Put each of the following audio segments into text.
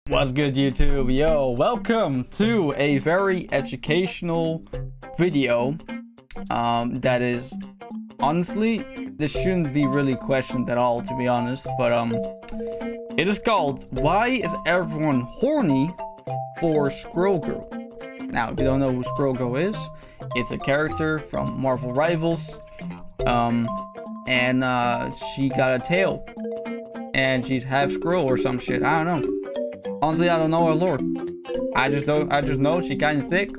What's good, YouTube? Yo, welcome to a very educational video. That is honestly, this shouldn't be really questioned at all, to be honest. But it is called "Why is everyone horny for Squirrel Girl?" Now, if you don't know who Squirrel Girl is, it's a character from Marvel Rivals. And she got a tail, and she's half squirrel or some shit. I don't know. Honestly, I don't know her lore. I just know she's kind of thick,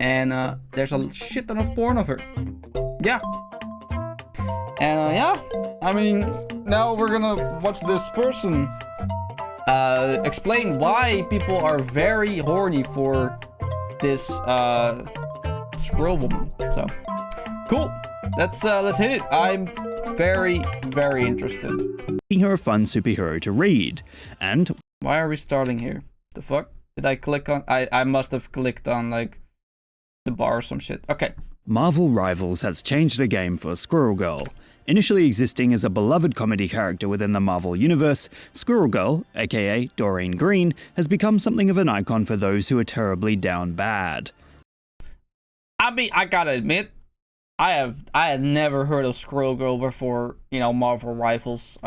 and there's a shit ton of porn of her. Yeah. And yeah, I mean, now we're gonna watch this person explain why people are very horny for this squirrel woman. So cool. Let's hit it. I'm very interested. Making her a fun superhero to read, and why are we starting here? The fuck? Did I click on? I must have clicked on like the bar or some shit. Okay. Marvel Rivals has changed the game for Squirrel Girl. Initially existing as a beloved comedy character within the Marvel Universe, Squirrel Girl, aka Doreen Green, has become something of an icon for those who are terribly down bad. I mean, I gotta admit, I had never heard of Squirrel Girl before, you know, Marvel Rivals.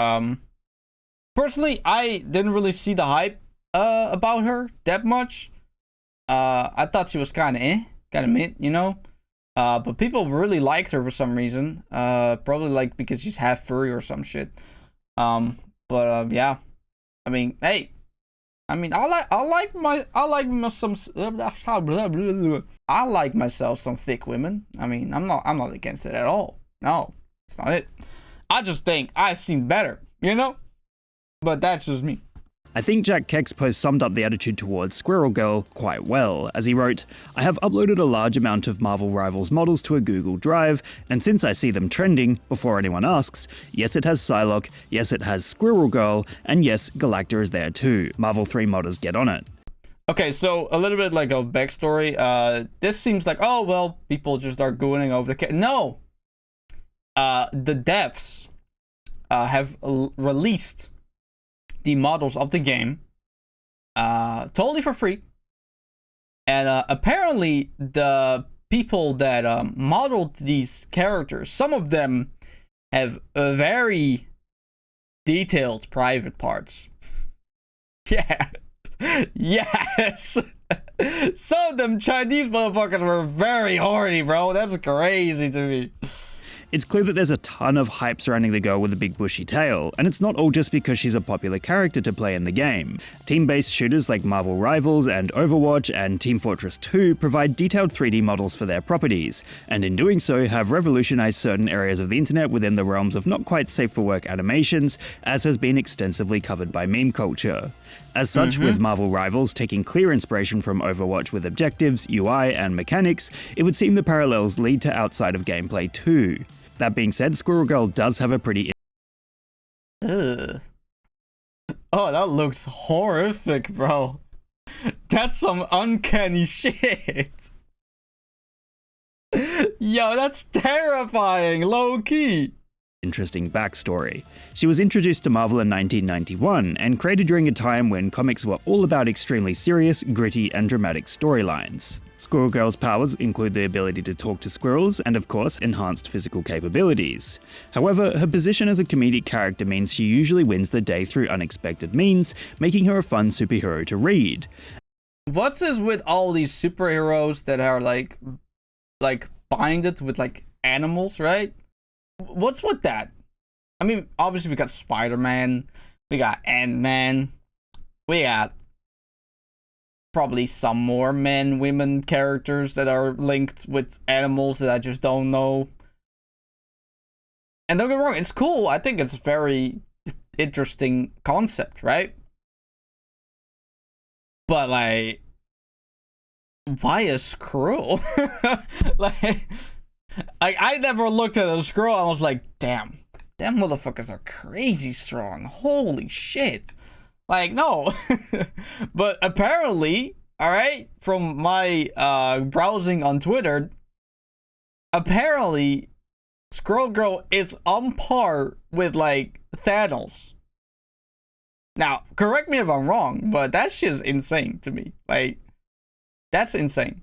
Personally, I didn't really see the hype about her that much. I thought she was kind of mint, you know. But people really liked her for some reason. Probably like because she's half furry or some shit. Yeah. I mean, hey. I mean, I like myself some thick women. I mean, I'm not against it at all. No, it's not it. I just think I've seen better, you know? But that's just me. I think Jack Keck's post summed up the attitude towards Squirrel Girl quite well, as he wrote, "I have uploaded a large amount of Marvel Rivals models to a Google Drive, and since I see them trending, before anyone asks, yes it has Psylocke, yes it has Squirrel Girl, and yes, Galacta is there too. Marvel 3 modders get on it." Okay, so a little bit like a backstory. This seems like, oh, well, people just are going over the... No! The devs have released the models of the game totally for free. And apparently the people that modeled these characters, some of them have very detailed private parts. Yeah. Yes. Some of them Chinese motherfuckers were very horny, bro. That's crazy to me. It's clear that there's a ton of hype surrounding the girl with a big bushy tail, and it's not all just because she's a popular character to play in the game. Team-based shooters like Marvel Rivals and Overwatch and Team Fortress 2 provide detailed 3D models for their properties, and in doing so have revolutionized certain areas of the internet within the realms of not quite safe for work animations, as has been extensively covered by meme culture. As such, with Marvel Rivals taking clear inspiration from Overwatch with objectives, UI, and mechanics, it would seem the parallels lead to outside of gameplay too. That being said, Squirrel Girl does have a pretty... Ugh. Oh, that looks horrific, bro. That's some uncanny shit. Yo, that's terrifying, low-key. Interesting backstory. She was introduced to Marvel in 1991 and created during a time when comics were all about extremely serious, gritty, and dramatic storylines. Squirrel Girl's powers include the ability to talk to squirrels and, of course, enhanced physical capabilities. However, her position as a comedic character means she usually wins the day through unexpected means, making her a fun superhero to read. What's this with all these superheroes that are like binded with like animals, right? What's with that? I mean, obviously we got Spider-Man, we got Ant-Man, we got probably some more men, women characters that are linked with animals that I just don't know. And don't get me wrong, it's cool. I think it's a very interesting concept, right? But like, why a squirrel? like I never looked at a squirrel. I was like, damn motherfuckers are crazy strong. Holy shit. Like, no. But apparently, all right, from my browsing on Twitter, apparently Squirrel Girl is on par with like Thanos. Now, correct me if I'm wrong, but that shit's insane to me. Like, that's insane.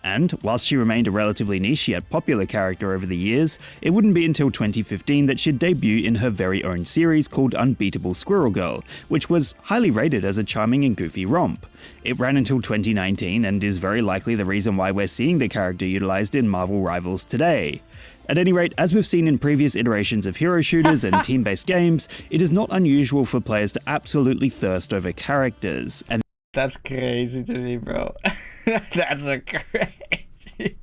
And whilst she remained a relatively niche yet popular character over the years, it wouldn't be until 2015 that she'd debut in her very own series called Unbeatable Squirrel Girl, which was highly rated as a charming and goofy romp. It ran until 2019 and is very likely the reason why we're seeing the character utilized in Marvel Rivals today. At any rate, as we've seen in previous iterations of hero shooters and team-based games, it is not unusual for players to absolutely thirst over characters, and that's crazy to me, bro. That's a crazy.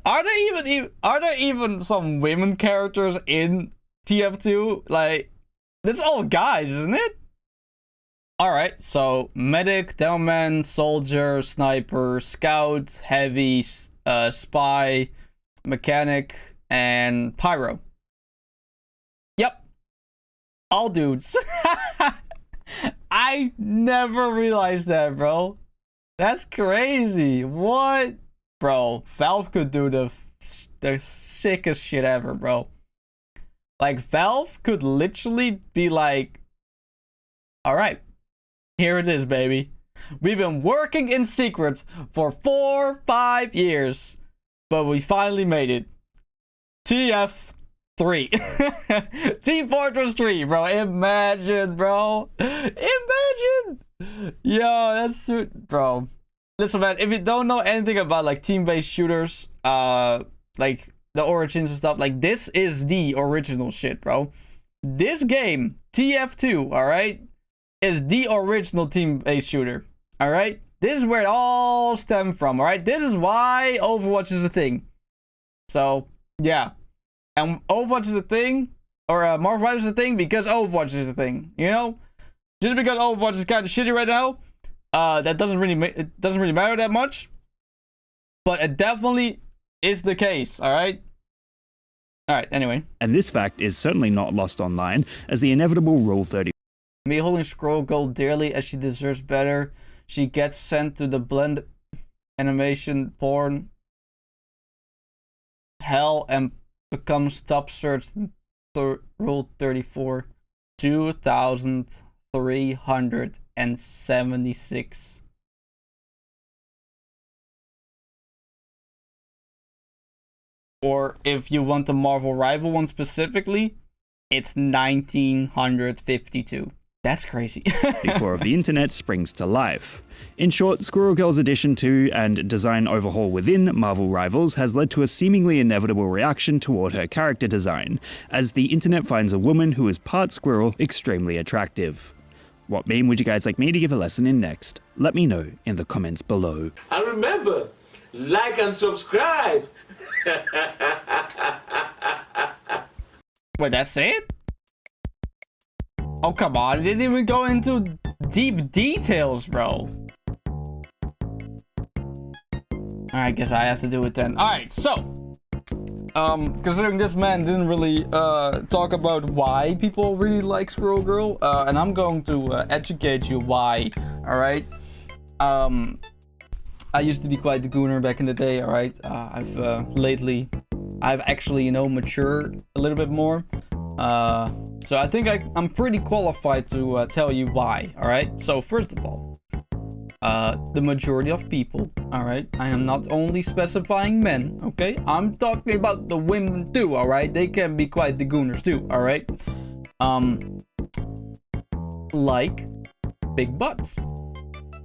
Are there even some women characters in TF2? Like, that's all guys, isn't it? All right, so medic, demoman, soldier, sniper, scout, heavy, spy, mechanic, and pyro. Yep, all dudes. I never realized that, bro. That's crazy. What? Bro, Valve could do the sickest shit ever, bro. Like, Valve could literally be like, alright, here it is, baby. We've been working in secret for 4-5 years, but we finally made it. TF3. Team Fortress 3, bro. Imagine, bro. Imagine. Yo, that's bro. Listen, man, if you don't know anything about like team-based shooters, like the origins and stuff, like this is the original shit, bro. This game, TF2, all right, is the original team-based shooter. All right, this is where it all stemmed from. All right, this is why Overwatch is a thing. So yeah. And Overwatch is a thing, or Marvel Rivals is a thing because Overwatch is a thing, you know? Just because Overwatch is kind of shitty right now, that doesn't really matter that much. But it definitely is the case, alright? Alright, anyway. And this fact is certainly not lost online, as the inevitable Rule 30. Me holding Squirrel Girl dearly as she deserves better. She gets sent to the blend animation porn hell and becomes top search Rule 34 2,376. Or if you want the Marvel Rival one specifically, it's 1952. That's crazy. Before of the internet springs to life. In short, Squirrel Girl's addition to and design overhaul within Marvel Rivals has led to a seemingly inevitable reaction toward her character design, as the internet finds a woman who is part squirrel extremely attractive. What meme would you guys like me to give a lesson in next? Let me know in the comments below. And remember, like and subscribe. Wait, that's it? Oh, come on. It didn't even go into deep details, bro. I guess I have to do it then. Alright, so. Considering this man didn't really talk about why people really like Squirrel Girl, and I'm going to educate you why, alright? I used to be quite the gooner back in the day, alright? I've actually, you know, matured a little bit more. So I think I'm pretty qualified to tell you why, alright? So first of all, the majority of people, alright? I am not only specifying men, okay? I'm talking about the women too, alright? They can be quite the gooners too, alright? Like big butts.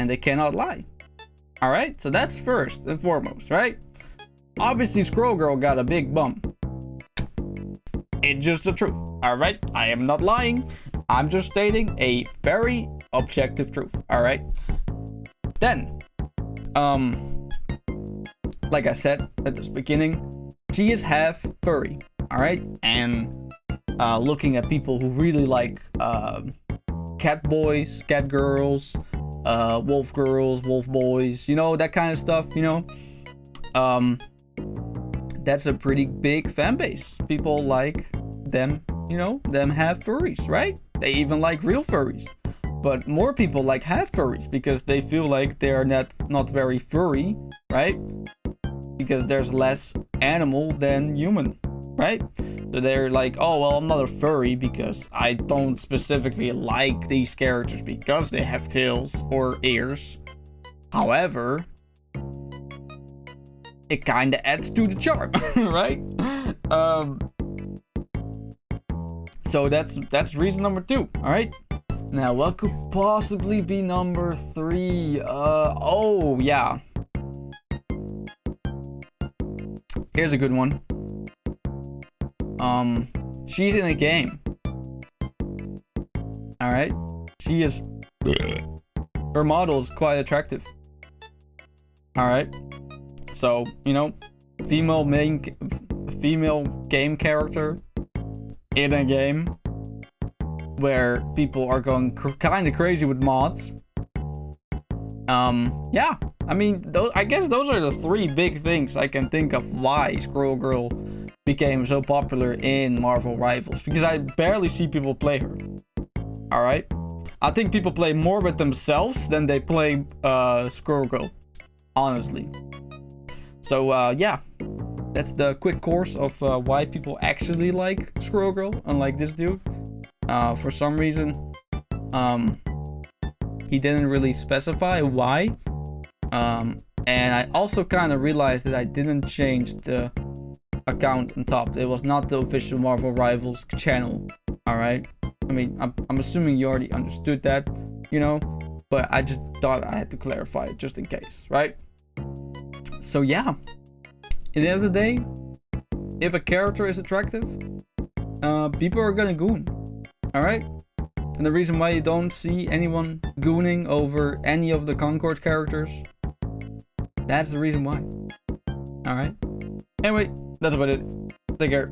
And they cannot lie. Alright? So that's first and foremost, right? Obviously, Squirrel Girl got a big bum. It's just the truth, alright? I am not lying. I'm just stating a very objective truth, alright? Then, like I said at the beginning, she is half furry, alright? And looking at people who really like cat boys, cat girls, wolf girls, wolf boys, you know, that kind of stuff, you know? That's a pretty big fan base. People like them, you know, them half furries, right? They even like real furries. But more people like half furries because they feel like they are not very furry, right? Because there's less animal than human, right? So they're like, oh, well, I'm not a furry because I don't specifically like these characters because they have tails or ears. However, it kind of adds to the charm, right? So that's reason number 2, all right? Now, what could possibly be number 3? Oh, yeah. Here's a good one. She's in a game. All right, she is. Her model is quite attractive. All right, so you know, female game character in a game where people are going kind of crazy with mods. Yeah, I mean, I guess those are the 3 big things I can think of why Squirrel Girl became so popular in Marvel Rivals, because I barely see people play her. All right, I think people play more with themselves than they play Squirrel Girl, honestly. So yeah, that's the quick course of why people actually like Squirrel Girl, unlike this dude. For some reason, he didn't really specify why. And I also kind of realized that I didn't change the account on top. It was not the official Marvel Rivals channel. All right. I mean, I'm assuming you already understood that, you know, but I just thought I had to clarify it just in case, right? So yeah, at the end of the day, if a character is attractive, people are gonna goon. All right. And the reason why you don't see anyone gooning over any of the Concord characters, that's the reason why. All right. Anyway, that's about it. Take care.